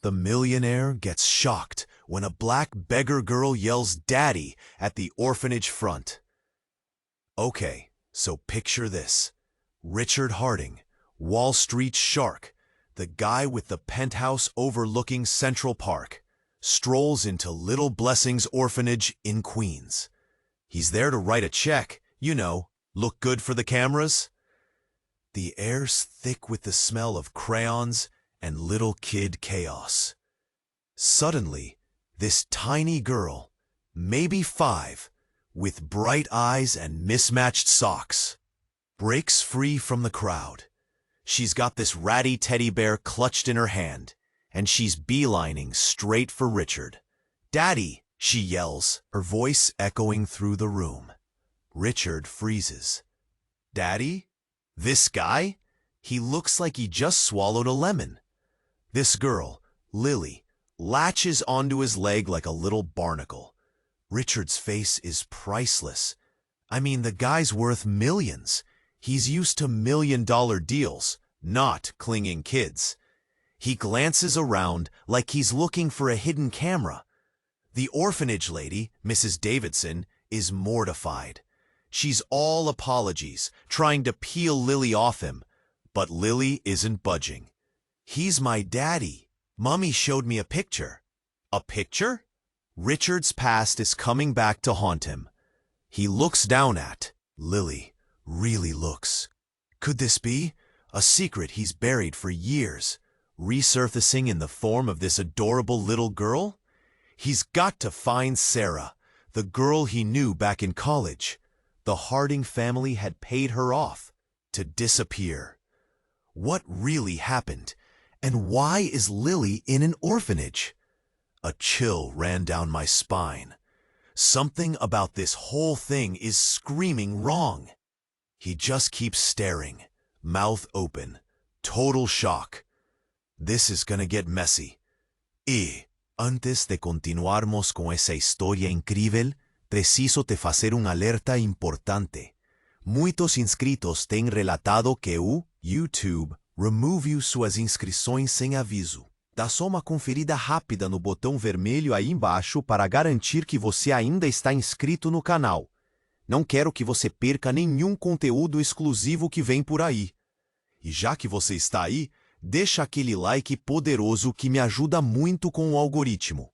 The millionaire gets shocked when a black beggar girl yells "Daddy" at the orphanage front. Okay, so picture this. Richard Harding, Wall Street shark, the guy with the penthouse overlooking Central Park, strolls into Little Blessings Orphanage in Queens. He's there to write a check, look good for the cameras. The air's thick with the smell of crayons and little kid chaos. Suddenly, this tiny girl, maybe 5, with bright eyes and mismatched socks, breaks free from the crowd. She's got this ratty teddy bear clutched in her hand, and she's beelining straight for Richard. "Daddy!" she yells, her voice echoing through the room. Richard freezes. "Daddy? This guy? He looks like he just swallowed a lemon." This girl, Lily, latches onto his leg like a little barnacle. Richard's face is priceless. I mean, the guy's worth millions. He's used to million-dollar deals, not clinging kids. He glances around like he's looking for a hidden camera. The orphanage lady, Mrs. Davidson, is mortified. She's all apologies, trying to peel Lily off him, but Lily isn't budging. "He's my daddy. Mommy showed me a picture." "A picture?" Richard's past is coming back to haunt him. He looks down at Lily. Really looks. Could this be a secret he's buried for years, resurfacing in the form of this adorable little girl? He's got to find Sarah, the girl he knew back in college. The Harding family had paid her off to disappear. What really happened, and why is Lily in an orphanage? A chill ran down my spine. Something about this whole thing is screaming wrong. He just keeps staring, mouth open, total shock. This is gonna get messy. Antes de continuarmos con esa historia incrível, preciso te fazer alerta importante. Muitos inscritos têm relatado que o YouTube removeu suas inscrições sem aviso. Dá só uma conferida rápida no botão vermelho aí embaixo para garantir que você ainda está inscrito no canal. Não quero que você perca nenhum conteúdo exclusivo que vem por aí. E já que você está aí, deixa aquele like poderoso que me ajuda muito com o algoritmo.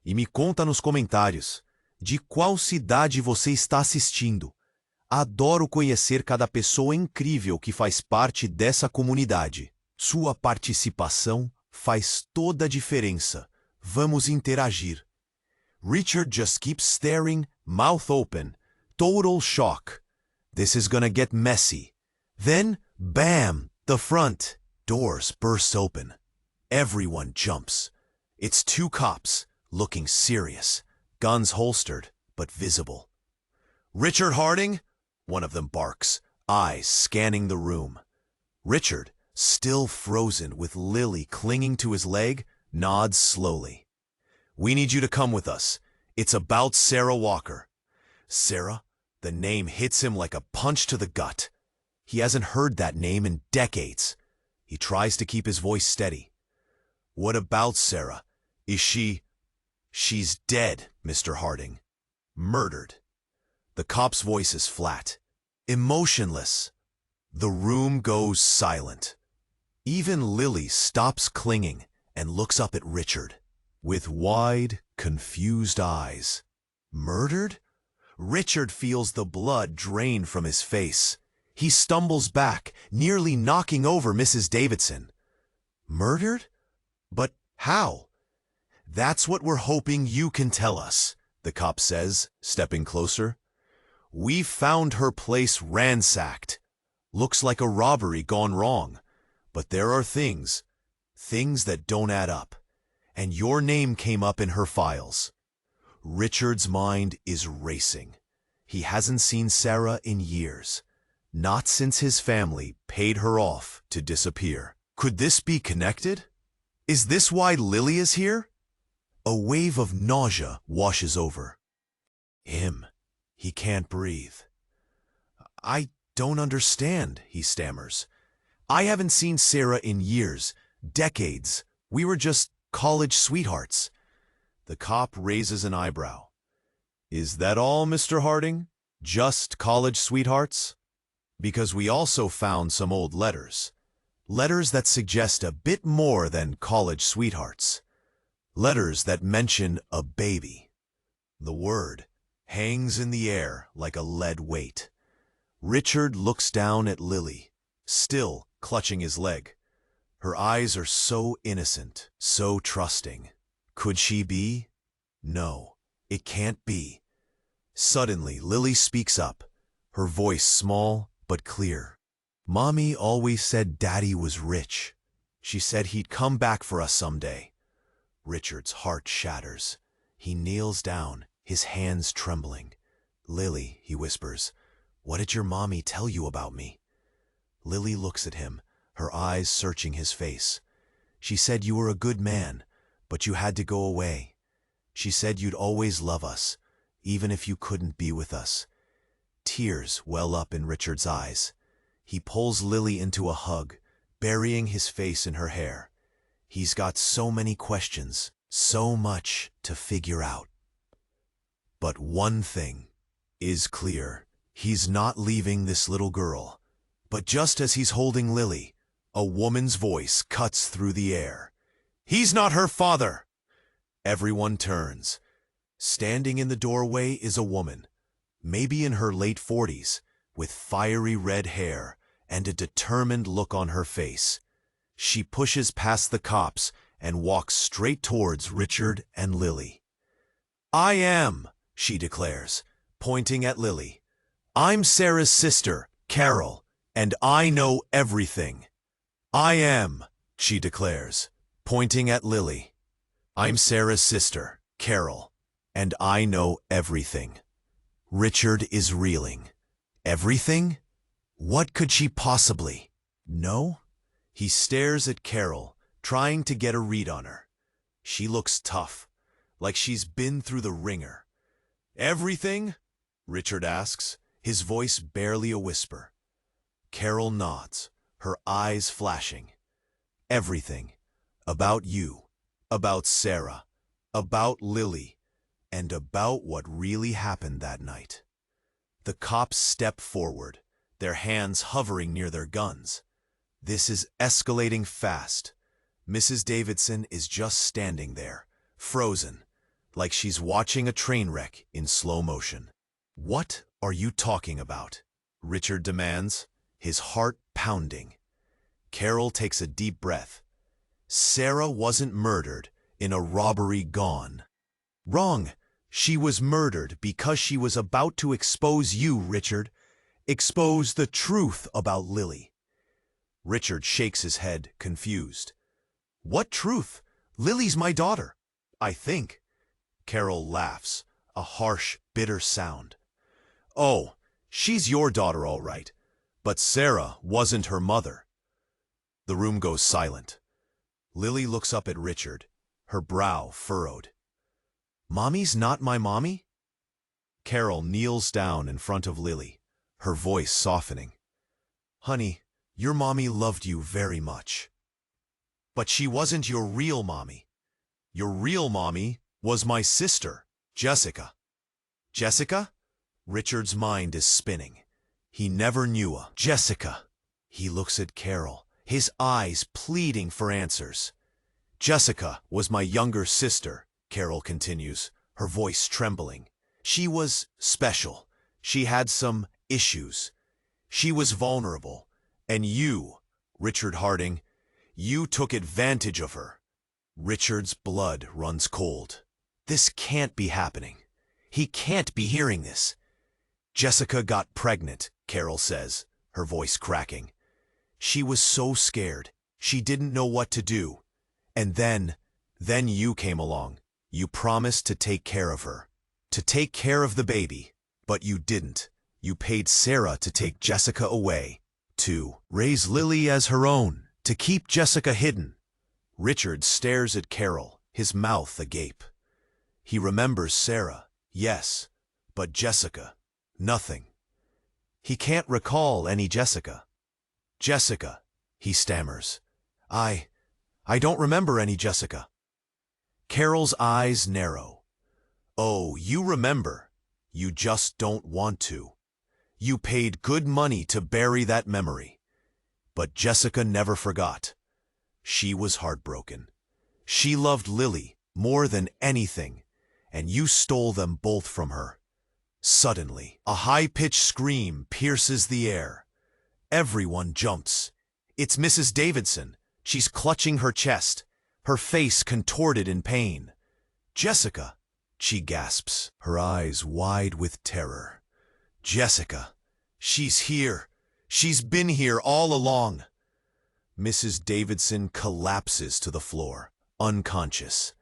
E me conta nos comentários, de qual cidade você está assistindo. Adoro conhecer cada pessoa incrível que faz parte dessa comunidade. Sua participação faz toda a diferença. Vamos interagir. Richard just keeps staring, mouth open, total shock. This is gonna get messy. Then, bam, the front doors burst open. Everyone jumps. It's 2 cops, looking serious, guns holstered, but visible. "Richard Harding?" one of them barks, eyes scanning the room. Richard, still frozen with Lily clinging to his leg, nods slowly. "We need you to come with us. It's about Sarah Walker." Sarah? The name hits him like a punch to the gut. He hasn't heard that name in decades. He tries to keep his voice steady. "What about Sarah? Is she—" "She's dead, Mr. Harding. Murdered." The cop's voice is flat, emotionless. The room goes silent. Even Lily stops clinging and looks up at Richard with wide, confused eyes. Murdered? Richard feels the blood drain from his face. He stumbles back, nearly knocking over Mrs. Davidson. Murdered? But how? "That's what we're hoping you can tell us," the cop says, stepping closer. "We found her place ransacked. Looks like a robbery gone wrong. But there are things that don't add up. And your name came up in her files." Richard's mind is racing. He hasn't seen Sarah in years. Not since his family paid her off to disappear. Could this be connected? Is this why Lily is here? A wave of nausea washes over him. He can't breathe. "I don't understand," he stammers. "I haven't seen Sarah in years, decades. We were just college sweethearts. The cop raises an eyebrow. Is that all, Mr. Harding? Just college sweethearts? Because we also found some old letters. Letters that suggest a bit more than college sweethearts. Letters that mention a baby. The word hangs in the air like a lead weight. Richard looks down at Lily, still clutching his leg. Her eyes are so innocent, so trusting. Could she be? No, it can't be. Suddenly, Lily speaks up, her voice small but clear. Mommy always said Daddy was rich. She said he'd come back for us someday. Richard's heart shatters. He kneels down, his hands trembling. Lily, he whispers, what did your mommy tell you about me? Lily looks at him, her eyes searching his face. She said you were a good man, but you had to go away. She said you'd always love us, even if you couldn't be with us. Tears well up in Richard's eyes. He pulls Lily into a hug, burying his face in her hair. He's got so many questions, so much to figure out. But one thing is clear. He's not leaving this little girl. But just as he's holding Lily, a woman's voice cuts through the air. He's not her father! Everyone turns. Standing in the doorway is a woman, maybe in her late 40s, with fiery red hair and a determined look on her face. She pushes past the cops and walks straight towards Richard and Lily. I am, she declares, pointing at Lily. I'm Sarah's sister, Carol, and I know everything. I am, she declares, pointing at Lily. I'm Sarah's sister, Carol, and I know everything. Richard is reeling. Everything? What could she possibly know? He stares at Carol, trying to get a read on her. She looks tough, like she's been through the ringer. Everything? Richard asks, his voice barely a whisper. Carol nods, her eyes flashing. Everything. About you, about Sarah, about Lily, and about what really happened that night. The cops step forward, their hands hovering near their guns. This is escalating fast. Mrs. Davidson is just standing there, frozen, like she's watching a train wreck in slow motion. What are you talking about? Richard demands, his heart pounding. Carol takes a deep breath. Sarah wasn't murdered in a robbery gone. Wrong. She was murdered because she was about to expose you, Richard. Expose the truth about Lily. Richard shakes his head, confused. What truth? Lily's my daughter, I think. Carol laughs, a harsh, bitter sound. Oh, she's your daughter all right, but Sarah wasn't her mother. The room goes silent. Lily looks up at Richard, her brow furrowed. Mommy's not my mommy? Carol kneels down in front of Lily, her voice softening. Honey, your mommy loved you very much. But she wasn't your real mommy. Your real mommy was my sister, Jessica. Jessica? Richard's mind is spinning. He never knew a Jessica. He looks at Carol, his eyes pleading for answers. Jessica was my younger sister, Carol continues, her voice trembling. She was special. She had some issues. She was vulnerable. And you, Richard Harding, you took advantage of her. Richard's blood runs cold. This can't be happening. He can't be hearing this. Jessica got pregnant, Carol says, her voice cracking. She was so scared. She didn't know what to do. And then you came along. You promised to take care of her, to take care of the baby, but you didn't. You paid Sarah to take Jessica away, to raise Lily as her own, to keep Jessica hidden. Richard stares at Carol, his mouth agape. He remembers Sarah, yes, but Jessica, nothing. He can't recall any Jessica. Jessica, he stammers. I I don't remember any, Jessica. Carol's eyes narrow. Oh, you remember. You just don't want to. You paid good money to bury that memory. But Jessica never forgot. She was heartbroken. She loved Lily more than anything, and you stole them both from her. Suddenly, a high-pitched scream pierces the air. Everyone jumps. It's Mrs. Davidson. She's clutching her chest, her face contorted in pain. Jessica, she gasps, her eyes wide with terror. Jessica, she's here. She's been here all along. Mrs. Davidson collapses to the floor, unconscious.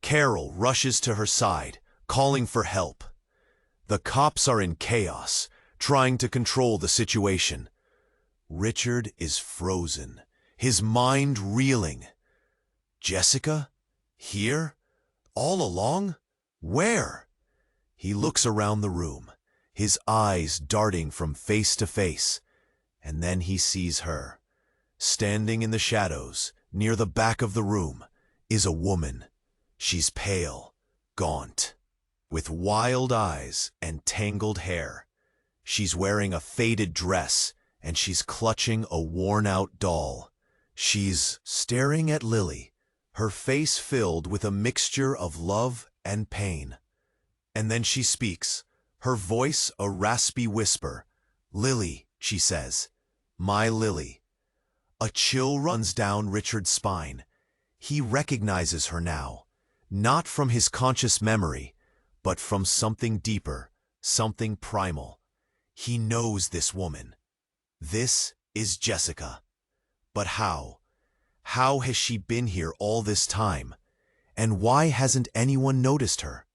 Carol rushes to her side, calling for help. The cops are in chaos, trying to control the situation. Richard is frozen, his mind reeling. Jessica? Here? All along? Where? He looks around the room, his eyes darting from face to face, and then he sees her. Standing in the shadows, near the back of the room, is a woman. She's pale, gaunt, with wild eyes and tangled hair. She's wearing a faded dress, and she's clutching a worn-out doll. She's staring at Lily, her face filled with a mixture of love and pain. And then she speaks, her voice a raspy whisper. "Lily," she says, "my Lily." A chill runs down Richard's spine. He recognizes her now, not from his conscious memory, but from something deeper, something primal. He knows this woman. This is Jessica. But how? How has she been here all this time? And why hasn't anyone noticed her?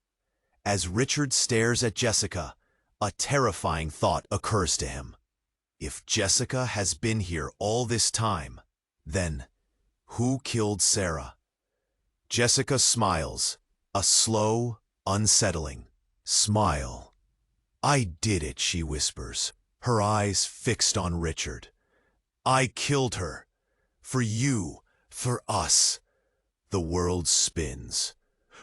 As Richard stares at Jessica, a terrifying thought occurs to him. If Jessica has been here all this time, then who killed Sarah? Jessica smiles, a slow, unsettling smile. "I did it," she whispers, her eyes fixed on Richard. "I killed her. For you, for us." The world spins.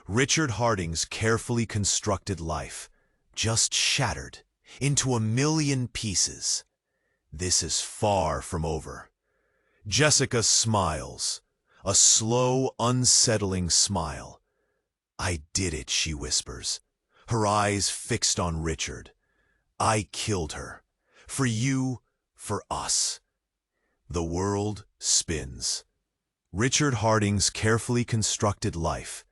Richard Harding's carefully constructed life just shattered into a million pieces. This is far from over. Jessica smiles, a slow, unsettling smile. "I did it," she whispers, her eyes fixed on Richard. "I killed her. For you, for us." The world spins. Richard Harding's carefully constructed life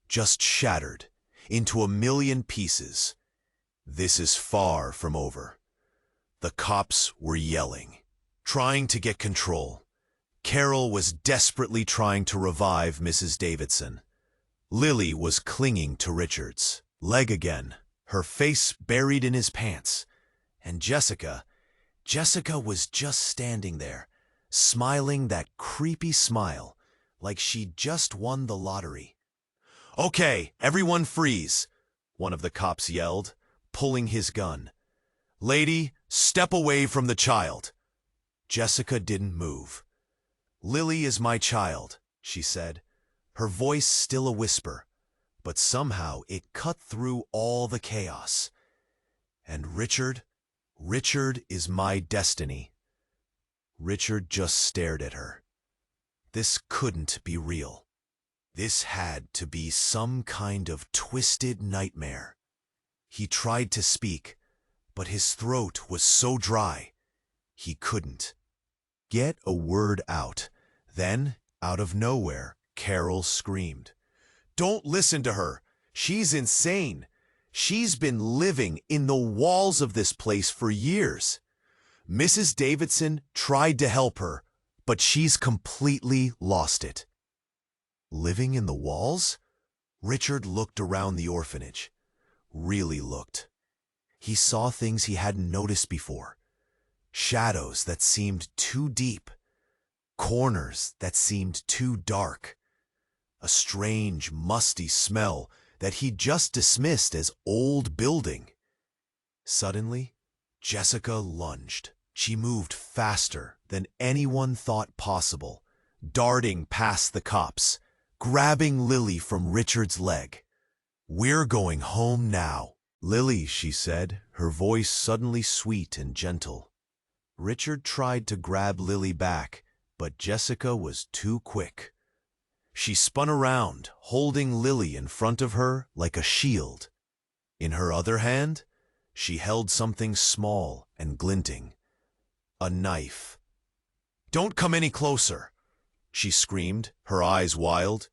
just shattered into a million pieces. This is far from over. The cops were yelling, trying to get control. Carol was desperately trying to revive Mrs. Davidson. Lily was clinging to Richard's leg again, her face buried in his pants. And Jessica was just standing there, smiling that creepy smile, like she'd just won the lottery. "Okay, everyone freeze," one of the cops yelled, pulling his gun. "Lady, step away from the child." Jessica didn't move. "Lily is my child," she said, her voice still a whisper, but somehow it cut through all the chaos. "And Richard is my destiny." Richard just stared at her. This couldn't be real. This had to be some kind of twisted nightmare. He tried to speak, but his throat was so dry, he couldn't get a word out. Then, out of nowhere, Carol screamed, "Don't listen to her. She's insane. She's been living in the walls of this place for years." Mrs. Davidson tried to help her, but she's completely lost it. Living in the walls? Richard looked around the orphanage. Really looked. He saw things he hadn't noticed before. Shadows that seemed too deep. Corners that seemed too dark. A strange, musty smell that he just dismissed as old building. Suddenly, Jessica lunged. She moved faster than anyone thought possible, darting past the cops, grabbing Lily from Richard's leg. "We're going home now." "Lily," she said, her voice suddenly sweet and gentle. Richard tried to grab Lily back, but Jessica was too quick. She spun around, holding Lily in front of her like a shield. In her other hand, she held something small and glinting. A knife. "Don't come any closer," she screamed, her eyes wild.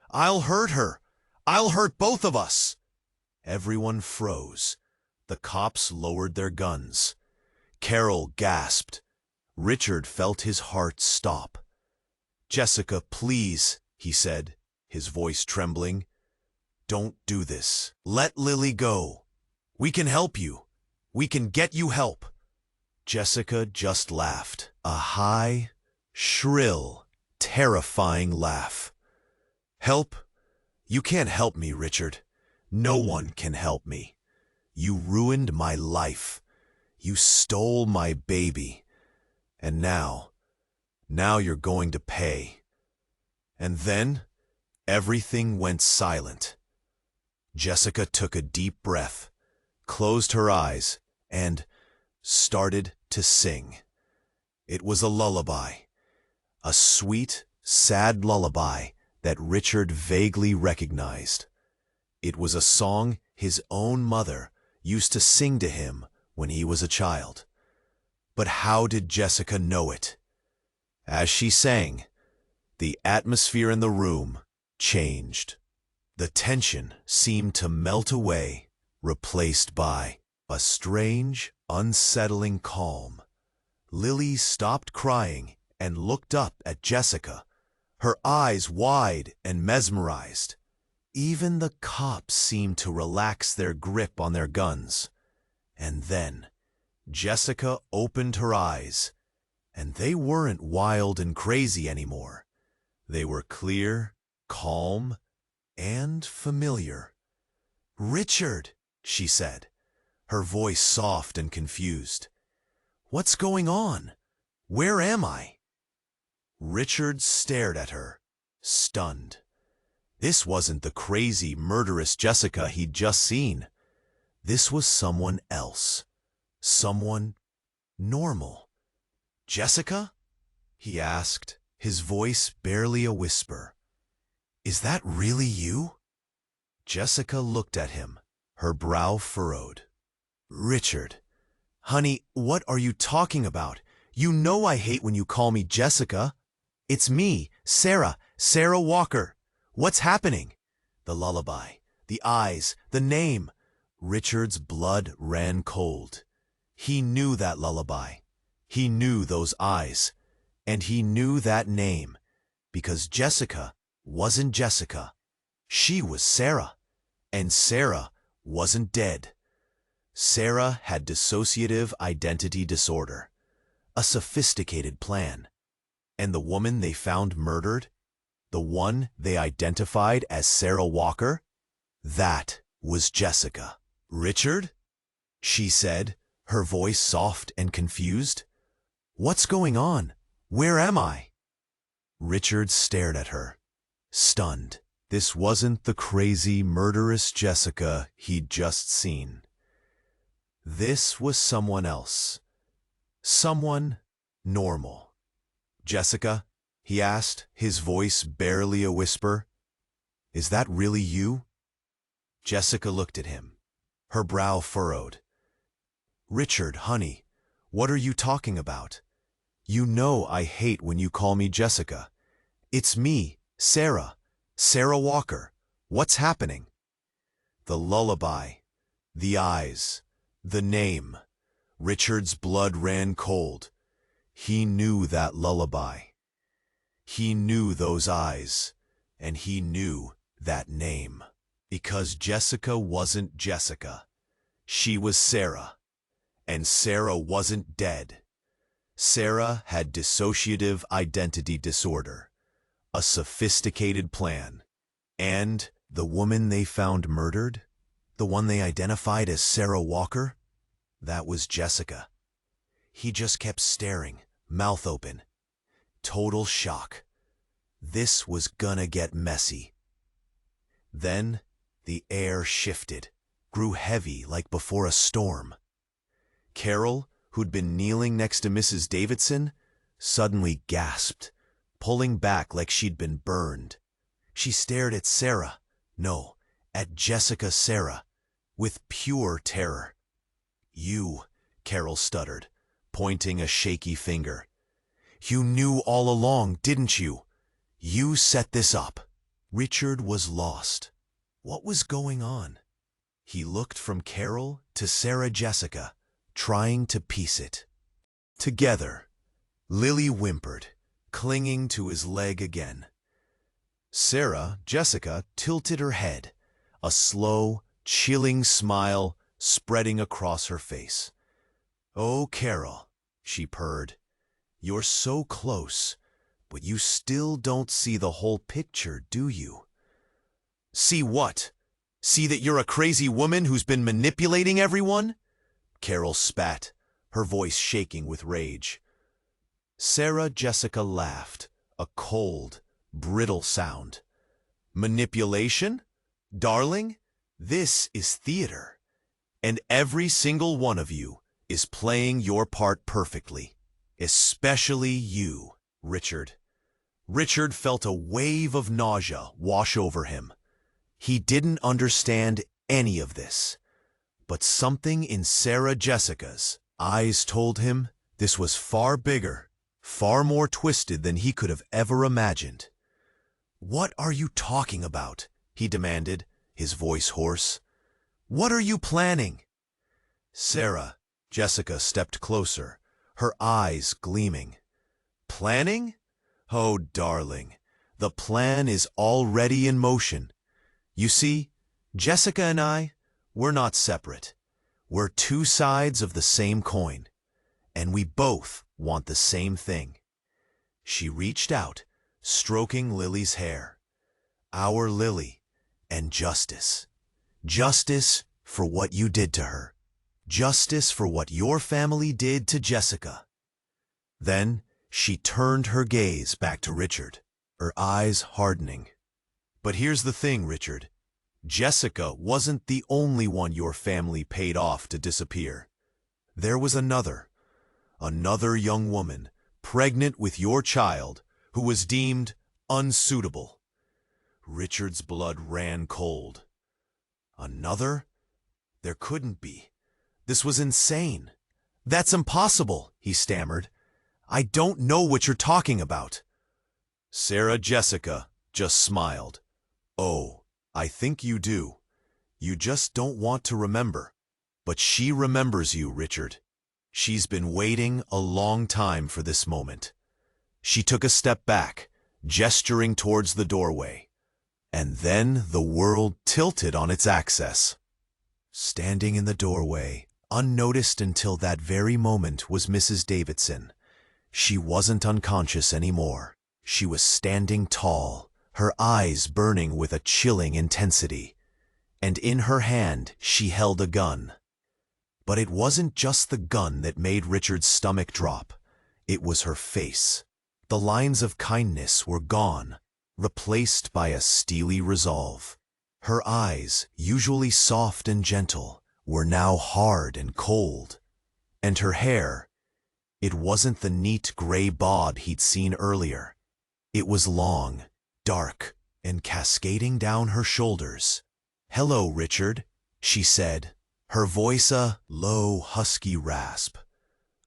"I'll hurt her. I'll hurt both of us." Everyone froze. The cops lowered their guns. Carol gasped. Richard felt his heart stop. "Jessica, please," he said, his voice trembling. "Don't do this. Let Lily go. We can help you. We can get you help." Jessica just laughed. A high, shrill, terrifying laugh. "Help? You can't help me, Richard. No one can help me. You ruined my life. You stole my baby. And now you're going to pay." And then everything went silent. Jessica took a deep breath, closed her eyes, and started to sing. It was a lullaby, a sweet, sad lullaby that Richard vaguely recognized. It was a song his own mother used to sing to him when he was a child. But how did Jessica know it? As she sang, the atmosphere in the room changed. The tension seemed to melt away, replaced by a strange, unsettling calm. Lily stopped crying and looked up at Jessica, her eyes wide and mesmerized. Even the cops seemed to relax their grip on their guns. And then Jessica opened her eyes, and they weren't wild and crazy anymore. They were clear, calm, and familiar. "Richard," she said, her voice soft and confused. "What's going on? Where am I?" Richard stared at her, stunned. This wasn't the crazy, murderous Jessica he'd just seen. This was someone else. Someone normal. "Jessica?" he asked, his voice barely a whisper. "Is that really you?" Jessica looked at him, her brow furrowed. "Richard, honey, what are you talking about? You know I hate when you call me Jessica. It's me, Sarah Walker. What's happening?" The lullaby, the eyes, the name. Richard's blood ran cold. He knew that lullaby. He knew those eyes. And he knew that name. Because Jessica wasn't Jessica. She was Sarah. And Sarah wasn't dead. Sarah had dissociative identity disorder. A sophisticated plan. And the woman they found murdered, the one they identified as Sarah Walker, that was Jessica. "Richard?" she said, her voice soft and confused. "What's going on? Where am I?" Richard stared at her, stunned. This wasn't the crazy, murderous Jessica he'd just seen. This was someone else. Someone normal. "Jessica?" he asked, his voice barely a whisper. "Is that really you?" Jessica looked at him, her brow furrowed. "Richard, honey, what are you talking about? You know I hate when you call me Jessica. It's me, Sarah Walker. What's happening?" The lullaby, the eyes, the name. Richard's blood ran cold. He knew that lullaby. He knew those eyes, and he knew that name. Because Jessica wasn't Jessica. She was Sarah, and Sarah wasn't dead. Sarah had dissociative identity disorder, a sophisticated plan, and the woman they found murdered, the one they identified as Sarah Walker, that was Jessica. He just kept staring, mouth open. Total shock. This was gonna get messy. Then the air shifted, grew heavy like before a storm. Carol, who'd been kneeling next to Mrs. Davidson, suddenly gasped, pulling back like she'd been burned. She stared at Sarah, no, at Jessica Sarah, with pure terror. "You," Carol stuttered, pointing a shaky finger. "You knew all along, didn't you? You set this up." Richard was lost. What was going on? He looked from Carol to Sarah Jessica, trying to piece it together. Lily whimpered, clinging to his leg again. Sarah Jessica tilted her head, a slow, chilling smile spreading across her face. "Oh, Carol," she purred, "you're so close, but you still don't see the whole picture, do you?" "See what? See that you're a crazy woman who's been manipulating everyone?" Carol spat, her voice shaking with rage. Sarah Jessica laughed, a cold, brittle sound. "Manipulation? Darling, this is theater, and every single one of you is playing your part perfectly, especially you, Richard." Richard felt a wave of nausea wash over him. He didn't understand any of this, but something in Sarah Jessica's eyes told him this was far bigger, far more twisted than he could have ever imagined. "What are you talking about?" he demanded, his voice hoarse. "What are you planning?" Sarah Jessica stepped closer, her eyes gleaming. "Planning? Oh, darling, the plan is already in motion. You see, Jessica and I, we're not separate. We're two sides of the same coin, and we both want the same thing." She reached out, stroking Lily's hair. "Our Lily, and justice. Justice for what you did to her. Justice for what your family did to Jessica." Then she turned her gaze back to Richard, her eyes hardening. "But here's the thing, Richard. Jessica wasn't the only one your family paid off to disappear. There was another young woman, pregnant with your child, who was deemed unsuitable." Richard's blood ran cold. "Another? There couldn't be. This was insane. That's impossible," he stammered. "I don't know what you're talking about." Sarah Jessica just smiled. "Oh, I think you do. You just don't want to remember. But she remembers you, Richard. She's been waiting a long time for this moment." She took a step back, gesturing towards the doorway. And then the world tilted on its axis. Standing in the doorway, unnoticed until that very moment, was Mrs. Davidson. She wasn't unconscious anymore. She was standing tall, her eyes burning with a chilling intensity. And in her hand she held a gun. But it wasn't just the gun that made Richard's stomach drop. It was her face. The lines of kindness were gone, replaced by a steely resolve. Her eyes, usually soft and gentle, were now hard and cold. And her hair, it wasn't the neat gray bob he'd seen earlier. It was long, dark, and cascading down her shoulders. "Hello, Richard," she said, her voice a low, husky rasp.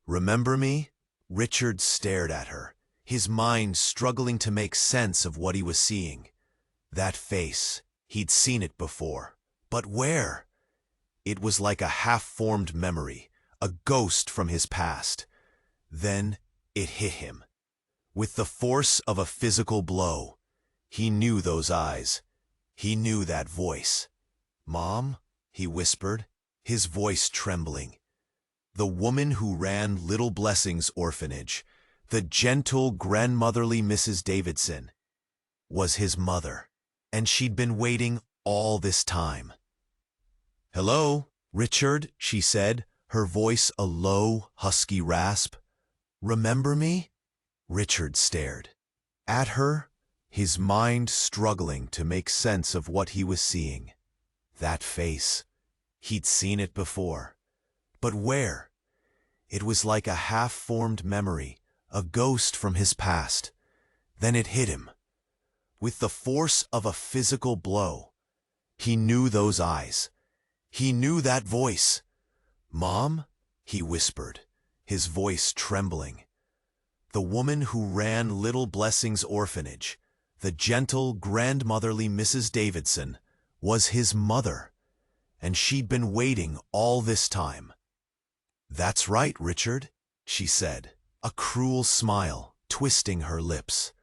"Remember me?" Richard stared at her, his mind struggling to make sense of what he was seeing. That face, he'd seen it before. But where? It was like a half-formed memory, a ghost from his past. Then it hit him. With the force of a physical blow, he knew those eyes. He knew that voice. "Mom?" he whispered, his voice trembling. The woman who ran Little Blessings Orphanage, the gentle, grandmotherly Mrs. Davidson, was his mother, and she'd been waiting all this time. "Hello, Richard," she said, her voice a low, husky rasp. "Remember me?" Richard stared at her, his mind struggling to make sense of what he was seeing. That face. He'd seen it before. But where? It was like a half-formed memory, a ghost from his past. Then it hit him. With the force of a physical blow. He knew those eyes. He knew that voice. "Mom?" he whispered, his voice trembling. The woman who ran Little Blessings Orphanage, the gentle, grandmotherly Mrs. Davidson, was his mother. And she'd been waiting all this time. "That's right, Richard," she said, a cruel smile twisting her lips.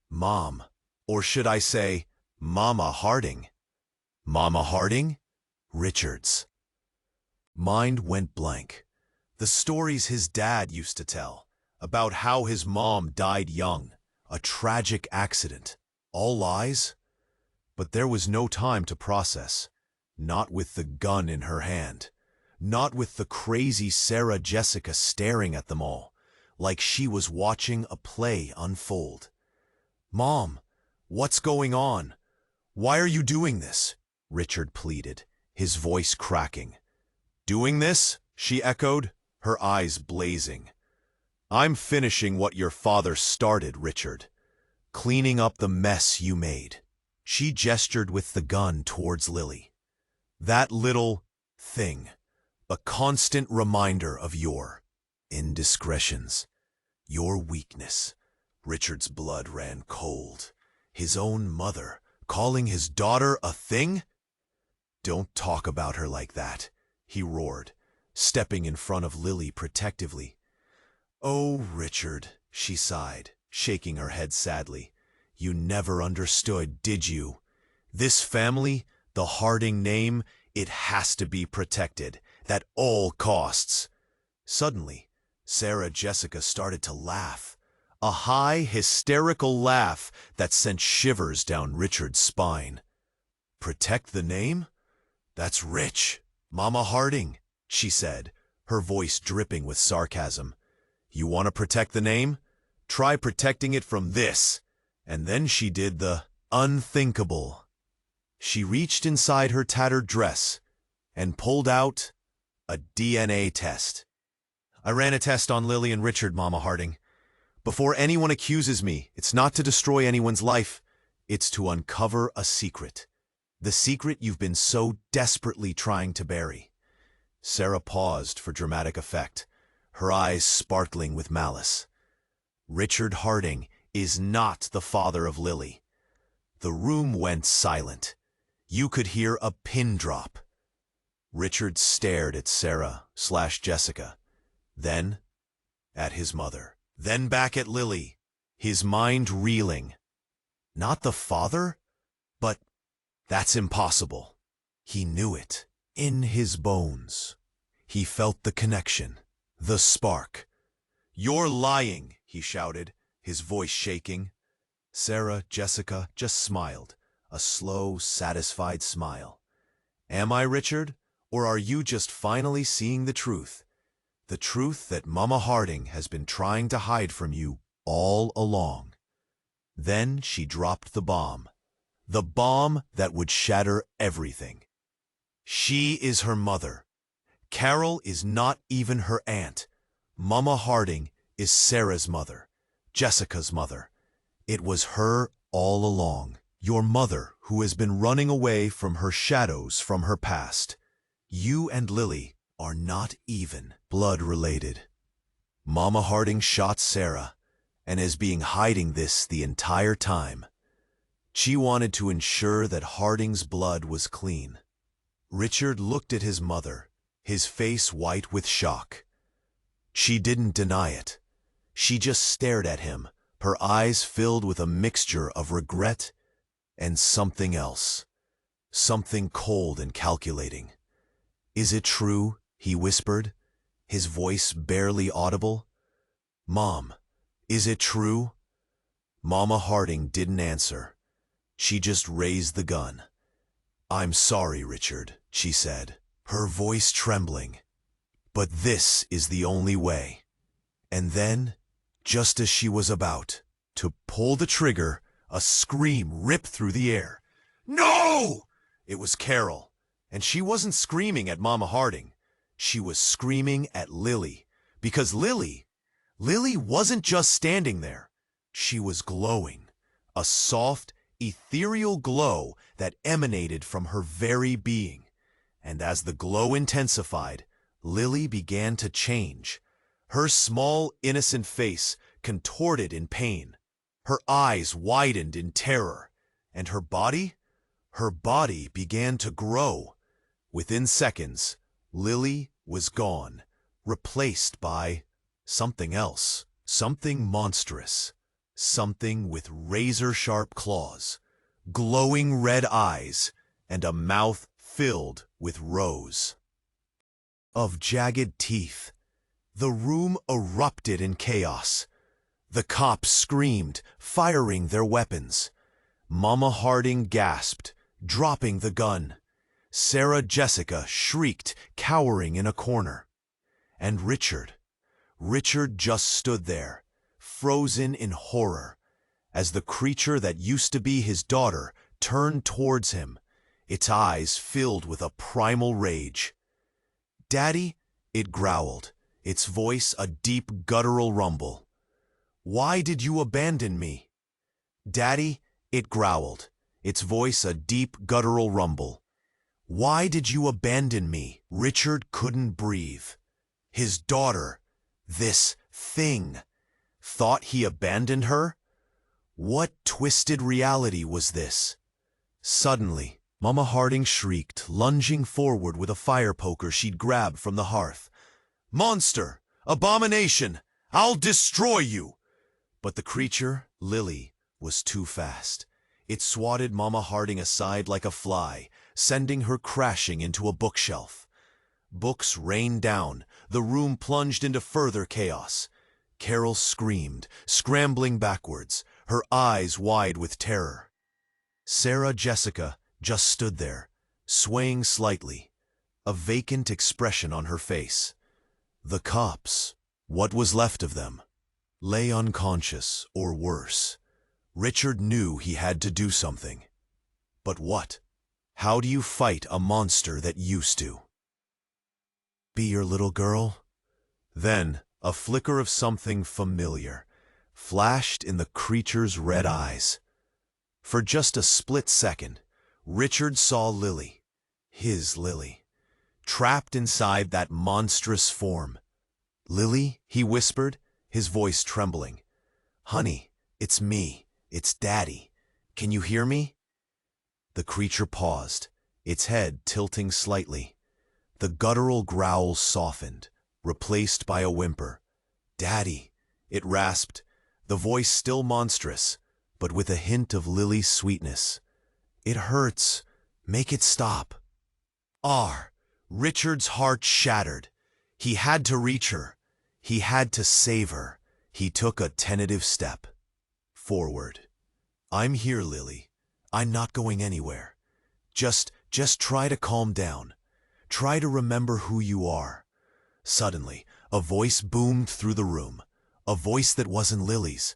"Mom, or should I say, Mama Harding." Mama Harding? Richard's mind went blank. The stories his dad used to tell, about how his mom died young, a tragic accident, all lies? But there was no time to process, not with the gun in her hand, not with the crazy Sarah Jessica staring at them all, like she was watching a play unfold. "Mom, what's going on? Why are you doing this?" Richard pleaded, his voice cracking. "Doing this?" she echoed, her eyes blazing. "I'm finishing what your father started, Richard. Cleaning up the mess you made." She gestured with the gun towards Lily. "That little thing, a constant reminder of your indiscretions, your weakness." Richard's blood ran cold. His own mother, calling his daughter a thing? "Don't talk about her like that," he roared, stepping in front of Lily protectively. "Oh, Richard," she sighed, shaking her head sadly. "You never understood, did you? This family, the Harding name, it has to be protected, at all costs." Suddenly, Sarah Jessica started to laugh. A high, hysterical laugh that sent shivers down Richard's spine. "Protect the name? That's rich. Mama Harding," she said, her voice dripping with sarcasm. "You want to protect the name? Try protecting it from this." And then she did the unthinkable. She reached inside her tattered dress and pulled out a DNA test. "I ran a test on Lily and Richard, Mama Harding. Before anyone accuses me, it's not to destroy anyone's life. It's to uncover a secret. The secret you've been so desperately trying to bury." Sarah paused for dramatic effect, her eyes sparkling with malice. "Richard Harding is not the father of Lily." The room went silent. You could hear a pin drop. Richard stared at Sarah/Jessica, then at his mother, then back at Lily, his mind reeling. Not the father? But that's impossible. He knew it. In his bones. He felt the connection, the spark. "You're lying," he shouted, his voice shaking. Sarah Jessica just smiled, a slow, satisfied smile. "Am I, Richard? Or are you just finally seeing the truth? The truth that Mama Harding has been trying to hide from you all along." Then she dropped the bomb that would shatter everything. She is her mother. Carol is not even her aunt. Mama Harding is Sarah's mother, Jessica's mother. It was her all along, your mother who has been running away from her shadows from her past. You and Lily are not even blood-related. Mama Harding shot Sarah, and has been hiding this the entire time. She wanted to ensure that Harding's blood was clean. Richard looked at his mother, his face white with shock. She didn't deny it. She just stared at him, her eyes filled with a mixture of regret and something else. Something cold and calculating. "Is it true?" he whispered, his voice barely audible. "Mom, is it true?" Mama Harding didn't answer. She just raised the gun. "I'm sorry, Richard," she said, her voice trembling. "But this is the only way." And then, just as she was about to pull the trigger, A scream ripped through the air. No! It was Carol, and she wasn't screaming at Mama Harding. She was screaming at Lily, because Lily wasn't just standing there. She was glowing, a soft, ethereal glow that emanated from her very being. And as the glow intensified, Lily began to change. Her small, innocent face contorted in pain. Her eyes widened in terror, and her body began to grow. Within seconds, Lily was gone, replaced by something else, something monstrous, something with razor-sharp claws, glowing red eyes, and a mouth filled with rows of jagged teeth. The room erupted in chaos. The cops screamed, firing their weapons. Mama Harding gasped, dropping the gun. Sarah Jessica shrieked, cowering in a corner. And Richard just stood there, frozen in horror, as the creature that used to be his daughter turned towards him, its eyes filled with a primal rage. "Daddy," it growled, its voice a deep guttural rumble. "Why did you abandon me?" "Daddy," it growled, its voice a deep guttural rumble. "Why did you abandon me?" Richard couldn't breathe. His daughter, this thing, thought he abandoned her? What twisted reality was this? Suddenly, Mama Harding shrieked, lunging forward with a fire poker she'd grabbed from the hearth. "Monster! Abomination! I'll destroy you!" But the creature, Lily, was too fast. It swatted Mama Harding aside like a fly, sending her crashing into a bookshelf. Books rained down. The room plunged into further chaos. Carol screamed, scrambling backwards, her eyes wide with terror. Sarah Jessica just stood there, swaying slightly, a vacant expression on her face. The cops, what was left of them, lay unconscious or worse. Richard knew he had to do something. But what? How do you fight a monster that used to be your little girl? Then a flicker of something familiar flashed in the creature's red eyes. For just a split second, Richard saw Lily, his Lily, trapped inside that monstrous form. "Lily," he whispered, his voice trembling. "Honey, it's me. It's Daddy. Can you hear me?" The creature paused, its head tilting slightly. The guttural growl softened, replaced by a whimper. "Daddy," it rasped, the voice still monstrous, but with a hint of Lily's sweetness. "It hurts. Make it stop." Richard's heart shattered. He had to reach her. He had to save her. He took a tentative step forward. "I'm here, Lily. I'm not going anywhere. Just try to calm down. Try to remember who you are." Suddenly, a voice boomed through the room. A voice that wasn't Lily's.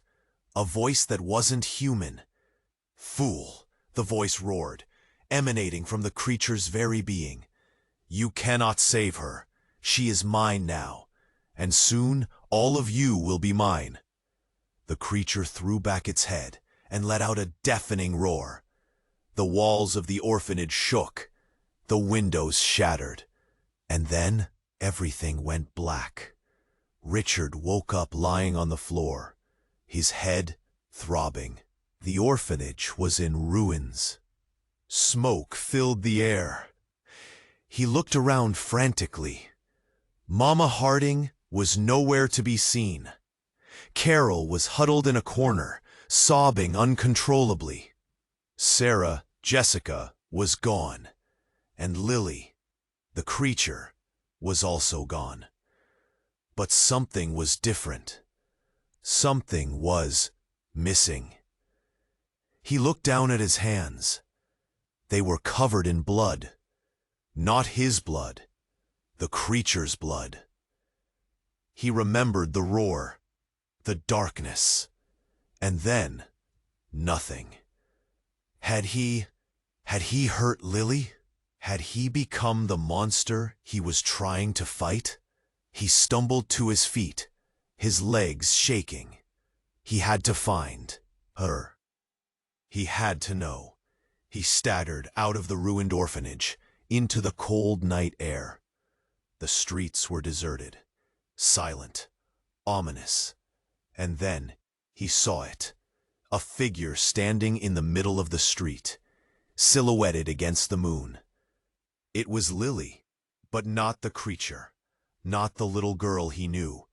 A voice that wasn't human. "Fool," the voice roared, emanating from the creature's very being. "You cannot save her. She is mine now. And soon, all of you will be mine." The creature threw back its head and let out a deafening roar. The walls of the orphanage shook. The windows shattered. And then everything went black. Richard woke up lying on the floor, his head throbbing. The orphanage was in ruins. Smoke filled the air. He looked around frantically. Mama Harding was nowhere to be seen. Carol was huddled in a corner, sobbing uncontrollably. Sarah Jessica was gone, and Lily, the creature, was also gone. But something was different. Something was missing. He looked down at his hands. They were covered in blood. Not his blood, the creature's blood. He remembered the roar, the darkness, and then Nothing. Had he hurt Lily? Had he become the monster he was trying to fight? He stumbled to his feet, his legs shaking. He had to find her. He had to know. He staggered out of the ruined orphanage, into the cold night air. The streets were deserted, silent, ominous. And then he saw it. A figure standing in the middle of the street, silhouetted against the moon. It was Lily, but not the creature, not the little girl he knew.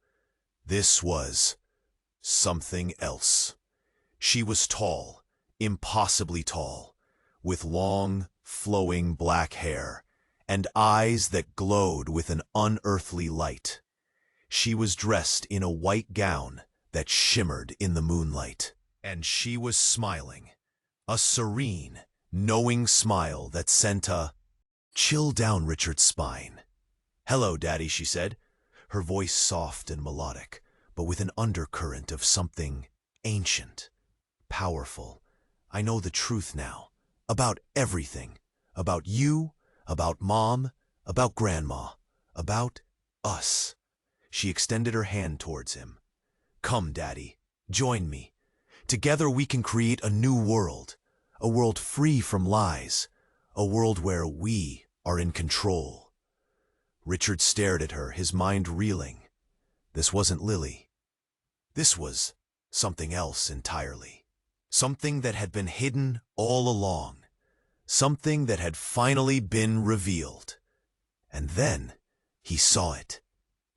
This was something else. She was tall, impossibly tall, with long, flowing black hair and eyes that glowed with an unearthly light. She was dressed in a white gown that shimmered in the moonlight, and she was smiling, a serene, knowing smile that sent a chill down Richard's spine. "Hello, Daddy," she said, her voice soft and melodic, but with an undercurrent of something ancient, powerful. "I know the truth now, about everything, about you, about Mom, about Grandma, about us." She extended her hand towards him. "Come, Daddy, join me. Together we can create a new world, a world free from lies, a world where we are in control." Richard stared at her, his mind reeling. This wasn't Lily. This was something else entirely. Something that had been hidden all along. Something that had finally been revealed. And then he saw it,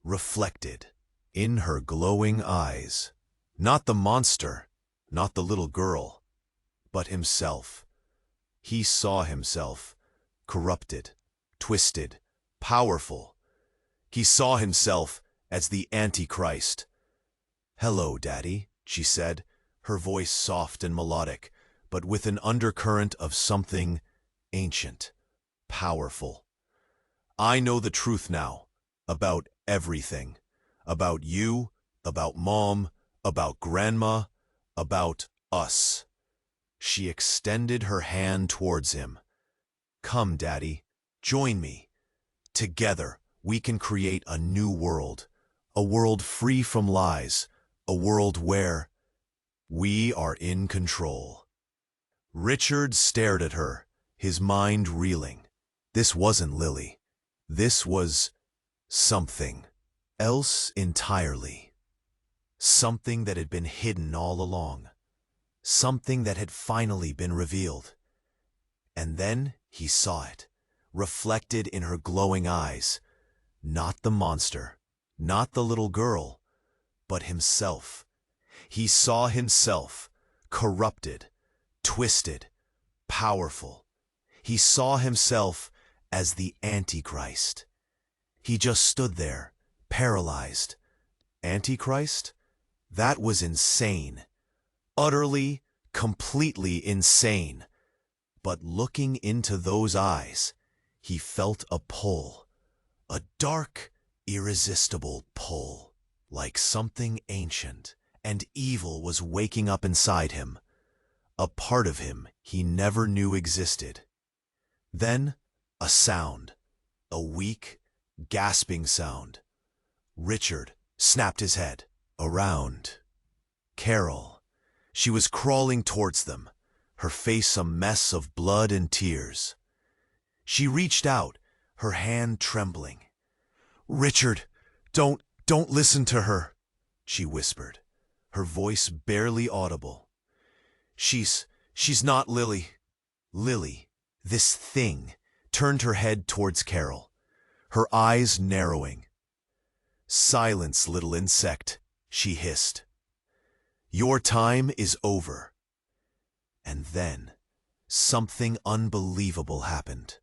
reflected in her glowing eyes. Not the monster, not the little girl, but himself. He saw himself, corrupted, twisted, powerful. He saw himself as the Antichrist. "Hello, Daddy," she said, her voice soft and melodic, but with an undercurrent of something ancient, powerful. "I know the truth now, about everything. About you, about Mom, about Grandma, about us." She extended her hand towards him. "Come, Daddy, join me. Together we can create a new world, a world free from lies, a world where we are in control." Richard stared at her, his mind reeling. This wasn't Lily. This was something else entirely. Something that had been hidden all along. Something that had finally been revealed. And then he saw it, reflected in her glowing eyes. Not the monster, not the little girl, but himself. He saw himself, corrupted, twisted, powerful. He saw himself as the Antichrist. He just stood there, paralyzed. Antichrist? That was insane. Utterly, completely insane. But looking into those eyes, he felt a pull. A dark, irresistible pull. Like something ancient and evil was waking up inside him. A part of him he never knew existed. Then, a sound. A weak, gasping sound. Richard snapped his head around. Carol. She was crawling towards them, her face a mess of blood and tears. She reached out, her hand trembling. "Richard, don't listen to her," she whispered, her voice barely audible. She's not Lily." Lily, this thing, turned her head towards Carol, her eyes narrowing. "Silence, little insect," she hissed. "Your time is over." And then, something unbelievable happened.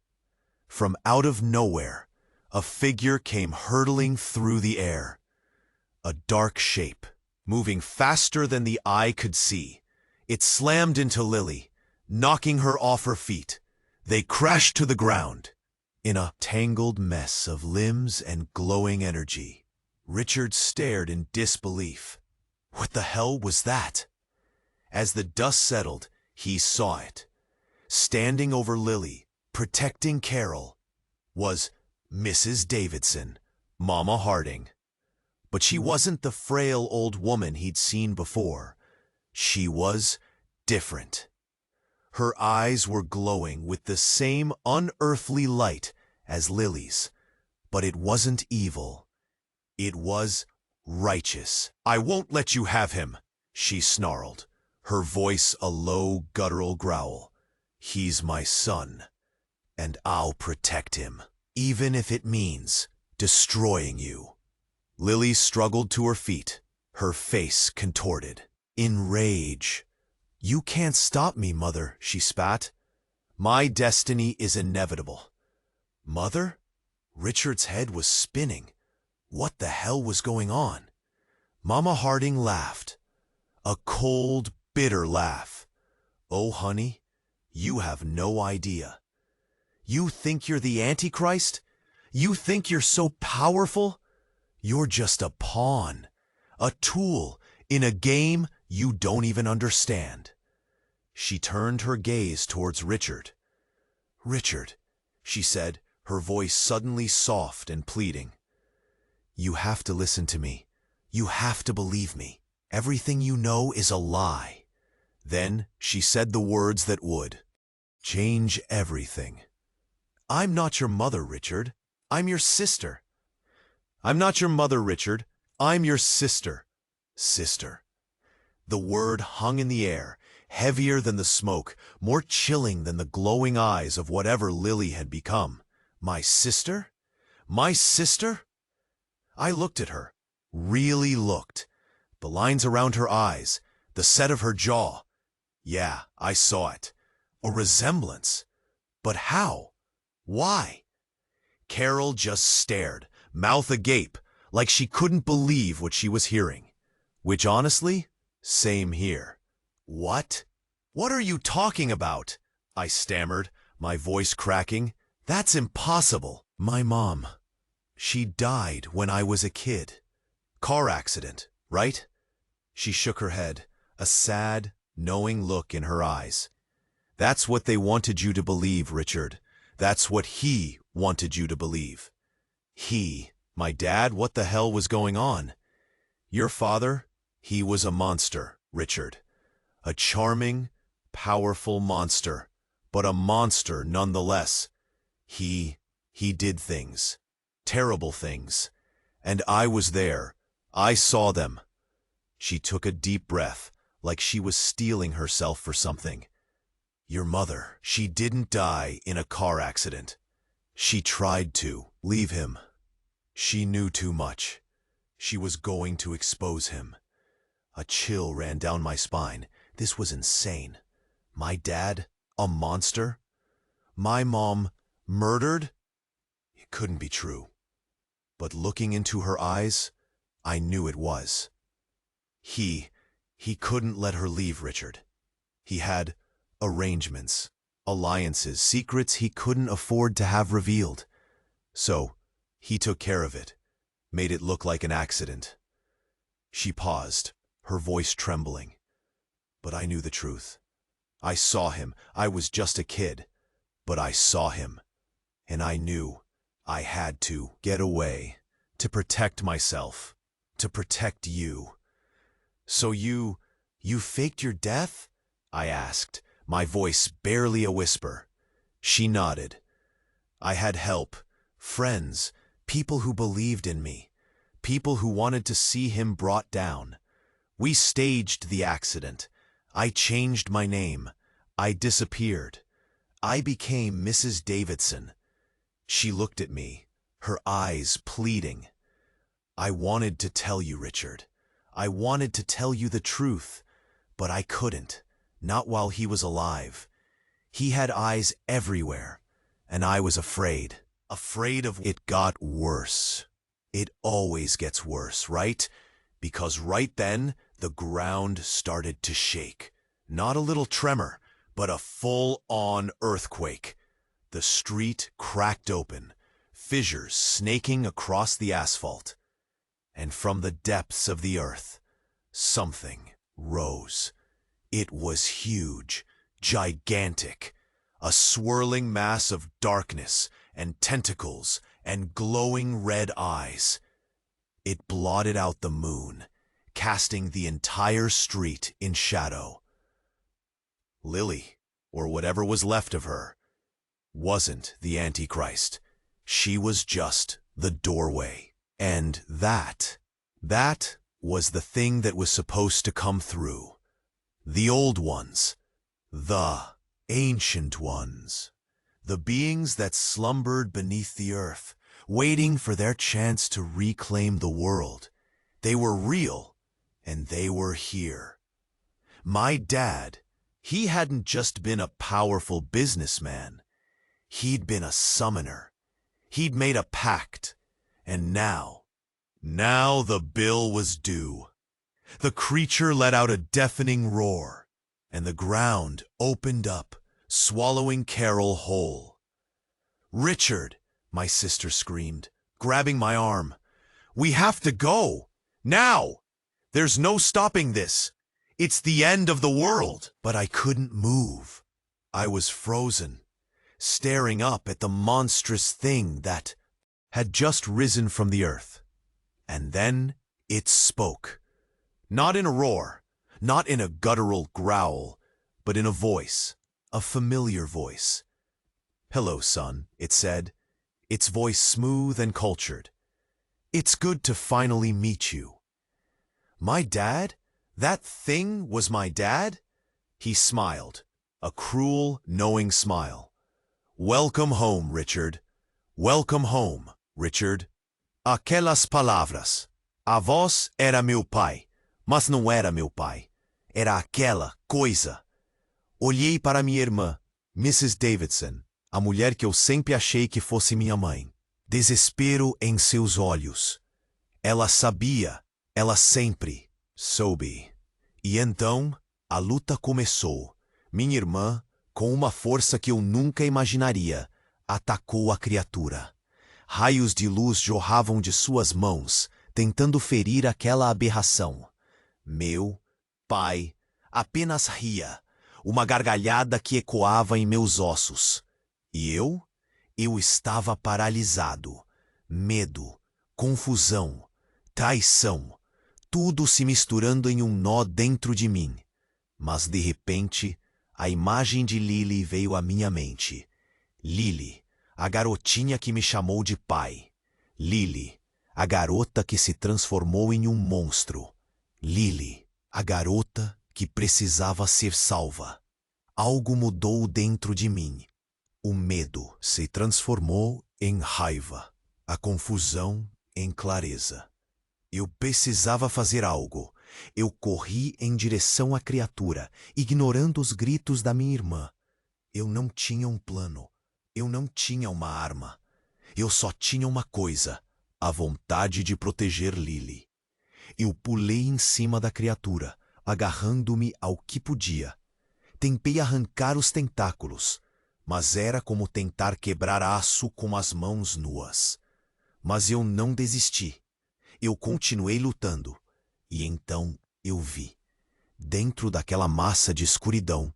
From out of nowhere, a figure came hurtling through the air. A dark shape, moving faster than the eye could see. It slammed into Lily, knocking her off her feet. They crashed to the ground, in a tangled mess of limbs and glowing energy. Richard stared in disbelief. What the hell was that? As the dust settled, he saw it. Standing over Lily, protecting Carol, was Mrs. Davidson, Mama Harding. But she wasn't the frail old woman he'd seen before. She was different. Her eyes were glowing with the same unearthly light as Lily's, but it wasn't evil. It was righteous. "I won't let you have him," she snarled, her voice a low, guttural growl. "He's my son, and I'll protect him, even if it means destroying you." Lily struggled to her feet, her face contorted. In rage, "You can't stop me, Mother," she spat. "My destiny is inevitable." Mother? Richard's head was spinning. What the hell was going on? Mama Harding laughed. A cold, bitter laugh. "Oh, honey, you have no idea. You think you're the Antichrist? You think you're so powerful? You're just a pawn, a tool in a game you don't even understand." She turned her gaze towards Richard. "Richard," she said, her voice suddenly soft and pleading. "You have to listen to me. You have to believe me. Everything you know is a lie." Then she said the words that would change everything. "I'm not your mother, Richard. I'm your sister." "I'm not your mother, Richard. I'm your sister." Sister. The word hung in the air, heavier than the smoke, more chilling than the glowing eyes of whatever Lily had become. My sister? My sister? I looked at her, really looked. The lines around her eyes, the set of her jaw. Yeah, I saw it. A resemblance. But how? Why? Carol just stared, mouth agape, like she couldn't believe what she was hearing. Which honestly, same here. "What? What are you talking about?" I stammered, my voice cracking. "That's impossible." "My mom. She died when I was a kid. Car accident, right?" She shook her head, a sad, knowing look in her eyes. "That's what they wanted you to believe, Richard. That's what he wanted you to believe." He, my dad, what the hell was going on? Your father, he was a monster, Richard. A charming, powerful monster, but a monster nonetheless. He did things, terrible things, and I was there. I saw them. She took a deep breath, like she was steeling herself for something. Your mother, she didn't die in a car accident. She tried to leave him. She knew too much. She was going to expose him. A chill ran down my spine. This was insane. My dad, a monster? My mom, murdered? It couldn't be true. But looking into her eyes, I knew it was. He couldn't let her leave, Richard. He had arrangements, alliances, secrets he couldn't afford to have revealed. So, he took care of it, made it look like an accident. She paused, her voice trembling. But I knew the truth. I saw him. I was just a kid. But I saw him. And I knew I had to get away, to protect myself, to protect you. "So you faked your death?" I asked, my voice barely a whisper. She nodded. "I had help, friends, people who believed in me, people who wanted to see him brought down. We staged the accident. I changed my name. I disappeared. I became Mrs. Davidson." She looked at me, her eyes pleading. "I wanted to tell you, Richard. I wanted to tell you the truth, but I couldn't, not while he was alive. He had eyes everywhere, and I was afraid. Afraid of it. Got worse. It always gets worse, right? Because right then, the ground started to shake. Not a little tremor, but a full-on earthquake. The street cracked open, fissures snaking across the asphalt. And from the depths of the earth, something rose. It was huge, gigantic, a swirling mass of darkness and tentacles and glowing red eyes. It blotted out the moon, casting the entire street in shadow. Lily, or whatever was left of her, wasn't the Antichrist. She was just the doorway. And that was the thing that was supposed to come through. The old ones, the ancient ones, the beings that slumbered beneath the earth, waiting for their chance to reclaim the world. They were real, and they were here. My dad, he hadn't just been a powerful businessman. He'd been a summoner. He'd made a pact. And now the bill was due. The creature let out a deafening roar, and the ground opened up, swallowing Carol whole. "Richard," my sister screamed, grabbing my arm. "We have to go! Now! There's no stopping this! It's the end of the world!" But I couldn't move. I was frozen, staring up at the monstrous thing that had just risen from the earth. And then it spoke. Not in a roar, not in a guttural growl, but in a voice, a familiar voice. "Hello, son," it said, its voice smooth and cultured. "It's good to finally meet you." My dad? That thing was my dad? He smiled, a cruel, knowing smile. "Welcome home, Richard. Welcome home, Richard." Aquelas palavras. A voz era meu pai, mas não era meu pai. Era aquela coisa. Olhei para minha irmã, Mrs. Davidson, a mulher que eu sempre achei que fosse minha mãe. Desespero em seus olhos. Ela sabia, ela sempre soube. E então, a luta começou. Minha irmã, com uma força que eu nunca imaginaria, atacou a criatura. Raios de luz jorravam de suas mãos, tentando ferir aquela aberração. Meu pai apenas ria, uma gargalhada que ecoava em meus ossos. E eu estava paralisado. Medo, confusão, traição, tudo se misturando em um nó dentro de mim. Mas de repente, a imagem de Lily veio à minha mente. Lily, a garotinha que me chamou de pai. Lily, a garota que se transformou em um monstro. Lily, a garota que precisava ser salva. Algo mudou dentro de mim. O medo se transformou em raiva, a confusão em clareza. Eu precisava fazer algo. Eu corri em direção à criatura, ignorando os gritos da minha irmã. Eu não tinha um plano. Eu não tinha uma arma. Eu só tinha uma coisa: a vontade de proteger Lily. Eu pulei em cima da criatura, agarrando-me ao que podia. Tentei arrancar os tentáculos, mas era como tentar quebrar aço com as mãos nuas. Mas eu não desisti. Eu continuei lutando. E então eu vi, dentro daquela massa de escuridão,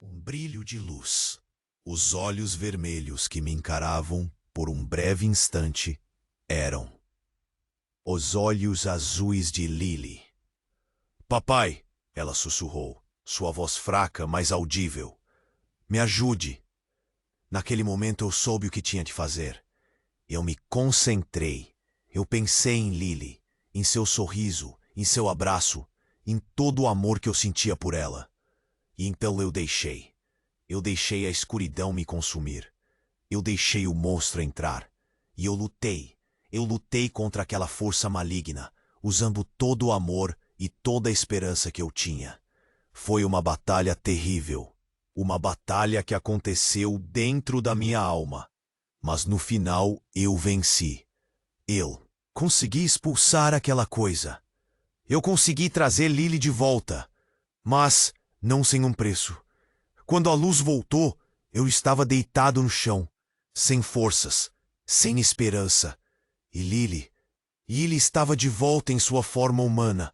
um brilho de luz. Os olhos vermelhos que me encaravam por um breve instante eram os olhos azuis de Lily. "Papai", ela sussurrou, sua voz fraca, mas audível. "Me ajude." Naquele momento eu soube o que tinha de fazer. Eu me concentrei. Eu pensei em Lily, em seu sorriso, em seu abraço, em todo o amor que eu sentia por ela. E então eu deixei. Eu deixei a escuridão me consumir. Eu deixei o monstro entrar. E eu lutei. Eu lutei contra aquela força maligna, usando todo o amor e toda a esperança que eu tinha. Foi uma batalha terrível. Uma batalha que aconteceu dentro da minha alma. Mas no final eu venci. Eu consegui expulsar aquela coisa. Eu consegui trazer Lily de volta. Mas não sem um preço. Quando a luz voltou, eu estava deitado no chão, sem forças, sem esperança. E Lily estava de volta em sua forma humana.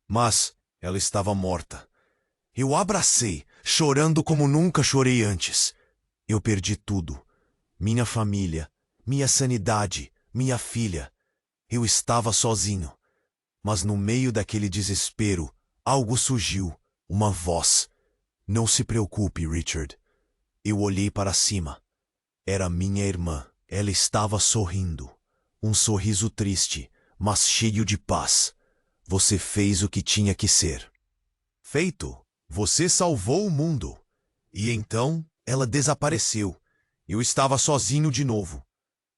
Mas Ela estava morta. Eu a abracei, chorando como nunca chorei antes. Eu perdi tudo. Minha família, minha sanidade, minha filha. Eu estava sozinho. Mas no meio daquele desespero, algo surgiu, uma voz. Não se preocupe, Richard. Eu olhei para cima. Era minha irmã. Ela estava sorrindo. Um sorriso triste, mas cheio de paz. Você fez o que tinha que ser. Feito. Você salvou o mundo. E então, ela desapareceu. Eu estava sozinho de novo.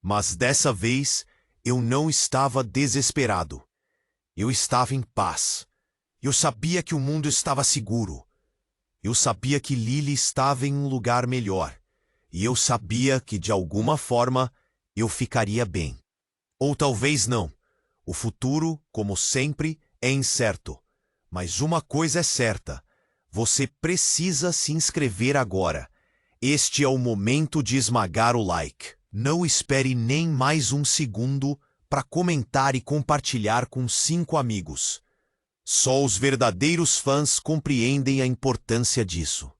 Mas dessa vez, eu não estava desesperado. Eu estava em paz. Eu sabia que o mundo estava seguro. Eu sabia que Lily estava em um lugar melhor. E eu sabia que, de alguma forma, eu ficaria bem. Ou talvez não. O futuro, como sempre, é incerto. Mas uma coisa é certa. Você precisa se inscrever agora. Este é o momento de esmagar o like. Não espere nem mais um segundo para comentar e compartilhar com 5 amigos. Só os verdadeiros fãs compreendem a importância disso.